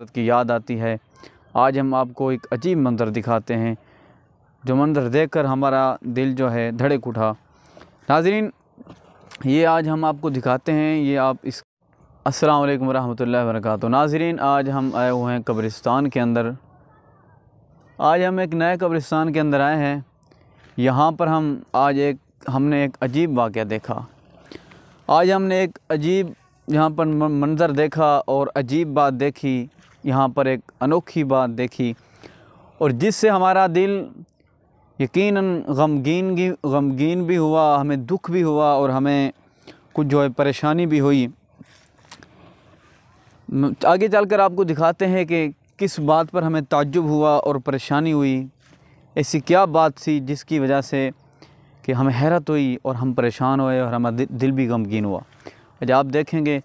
की याद आती है। आज हम आपको एक अजीब मंज़र दिखाते हैं, जो मंज़र देखकर हमारा दिल जो है धड़क उठा। नाज़रीन, ये आज हम आपको दिखाते हैं, ये आप इस अस्सलाम वालेकुम वरहमतुल्लाहि वबरकातुहू। नाज़रीन, आज हम आए हुए हैं कब्रिस्तान के अंदर। आज हम एक नए कब्रिस्तान के अंदर आए हैं। यहाँ पर हमने एक अजीब वाक़या देखा। आज हमने एक अजीब यहाँ पर मंज़र देखा और अजीब बात देखी। यहाँ पर एक अनोखी बात देखी और जिससे हमारा दिल यकीनन गमगीन भी हुआ, हमें दुख भी हुआ और हमें कुछ जो है परेशानी भी हुई। आगे चलकर आपको दिखाते हैं कि किस बात पर हमें ताज्जुब हुआ और परेशानी हुई। ऐसी क्या बात थी जिसकी वजह से कि हमें हैरत हुई और हम परेशान हुए और हमारा दिल भी गमगीन हुआ। जब आप देखेंगे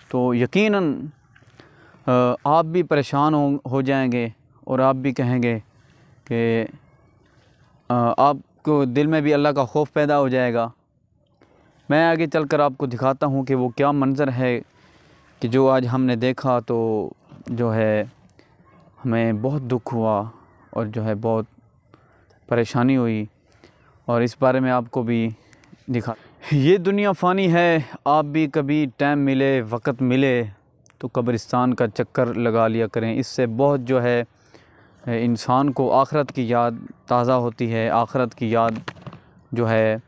तो यकीनन आप भी परेशान हो जाएंगे और आप भी कहेंगे कि आपको दिल में भी अल्लाह का खौफ पैदा हो जाएगा। मैं आगे चलकर आपको दिखाता हूँ कि वो क्या मंज़र है कि जो आज हमने देखा, तो जो है हमें बहुत दुख हुआ और जो है बहुत परेशानी हुई और इस बारे में आपको भी दिखा। ये दुनिया फ़ानी है, आप भी कभी टाइम मिले, वक़्त मिले तो कब्रिस्तान का चक्कर लगा लिया करें। इससे बहुत जो है इंसान को आखिरत की याद ताज़ा होती है, आखिरत की याद जो है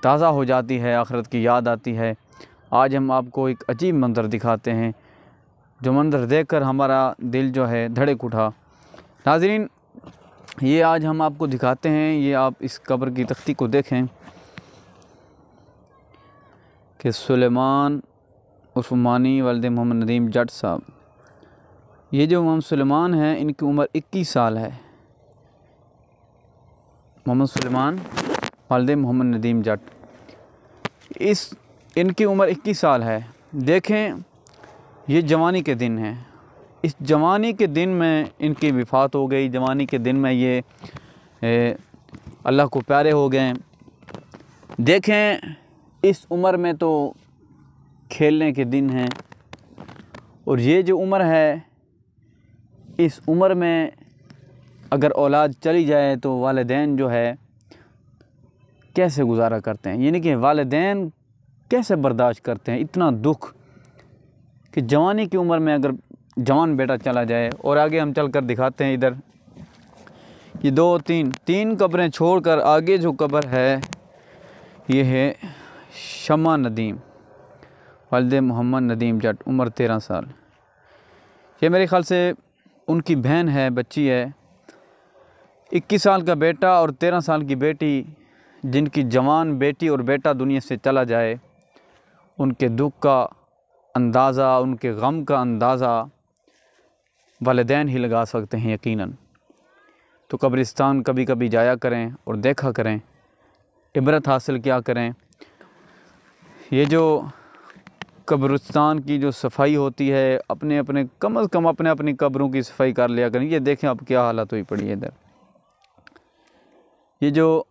ताज़ा हो जाती है, आखिरत की याद आती है। आज हम आपको एक अजीब मंज़र दिखाते हैं, जो मंज़र देखकर हमारा दिल जो है धड़क उठा। नाज़रीन, ये आज हम आपको दिखाते हैं, ये आप इस कब्र की तख्ती को देखें कि सुलेमान उस्मानी वल्द मोहम्मद नदीम जट साहब, ये जो मोहम्मद सुलेमान हैं, इनकी उम्र 21 साल है। मोहम्मद सुलेमान वल्द मोहम्मद नदीम जट, इनकी उम्र 21 साल है। देखें, ये जवानी के दिन हैं। इस जवानी के दिन में इनकी वफ़ात हो गई। जवानी के दिन में ये अल्लाह को प्यारे हो गए। देखें, इस उम्र में तो खेलने के दिन हैं और ये जो उम्र है, इस उम्र में अगर औलाद चली जाए तो वालिदैन जो है कैसे गुजारा करते हैं, यानी कि वालिदैन कैसे बर्दाश्त करते हैं इतना दुख कि जवानी की उम्र में अगर जवान बेटा चला जाए। और आगे हम चल कर दिखाते हैं, इधर ये तीन कब्रें छोड़कर आगे जो कब्र है, ये है शमा नदीम वल्द मोहम्मद नदीम जट, उम्र 13 साल। ये मेरे ख़्याल से उनकी बहन है, बच्ची है। 21 साल का बेटा और 13 साल की बेटी, जिनकी जवान बेटी और बेटा दुनिया से चला जाए, उनके दुख का अंदाज़ा, उनके गम का अंदाज़ा वालिदैन ही लगा सकते हैं यकीनन। तो कब्रिस्तान कभी कभी जाया करें और देखा करें, इबरत हासिल किया करें। ये जो कब्रिस्तान की जो सफाई होती है, कम अज़ कम अपनी कब्रों की सफाई कर लिया करें। ये देखें अब क्या हालत हुई पड़ी है इधर। ये जो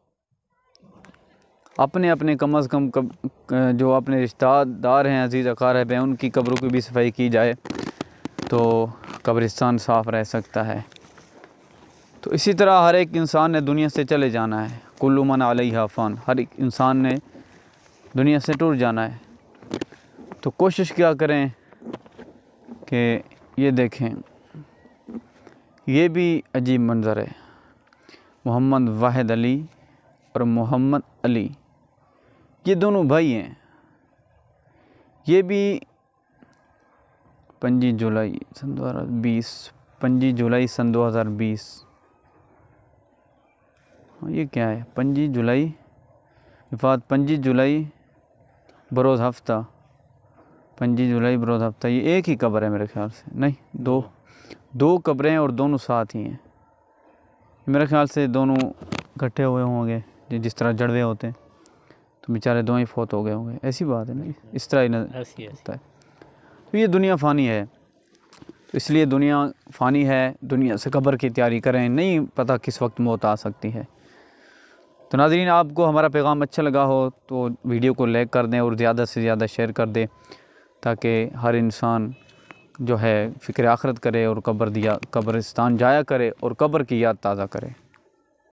अपने कम अज़ कम जो अपने रिश्तेदार हैं, अज़ीज़ अक़ारिब हैं, उनकी कब्रों की भी सफाई की जाए तो कब्रिस्तान साफ़ रह सकता है। तो इसी तरह हर एक इंसान ने दुनिया से चले जाना है। कुल्लु मन अलैहा फ़ान, हर एक इंसान ने दुनिया से टूट जाना है। तो कोशिश क्या करें कि ये देखें, ये भी अजीब मंज़र है। मोहम्मद वाहिद अली और मोहम्मद अली, ये दोनों भाई हैं। ये भी 25 जुलाई सन 2020। ये क्या है, 25 जुलाई वफ़ात, 25 जुलाई बरोज़ हफ्ता, 25 जुलाई बरोज़ हफ्ता। ये एक ही कब्र है मेरे ख्याल से, नहीं दो कब्रें और दोनों साथ ही हैं। मेरे ख्याल से दोनों इकट्ठे हुए होंगे, जिस तरह जड़वे होते हैं, तो बेचारे दो ही फौत हो गए होंगे। ऐसी बात है ना, इस तरह ही होता है। तो ये दुनिया फ़ानी है, तो इसलिए दुनिया फ़ानी है, दुनिया से कब्र की तैयारी करें, नहीं पता किस वक्त मौत आ सकती है। तो नाज़रीन, आपको हमारा पैगाम अच्छा लगा हो तो वीडियो को लाइक कर दें और ज़्यादा से ज़्यादा शेयर कर दें, ताकि हर इंसान जो है फ़िक्र आखरत करे और कब्रिस्तान जाया करे और कब्र की याद ताज़ा करे।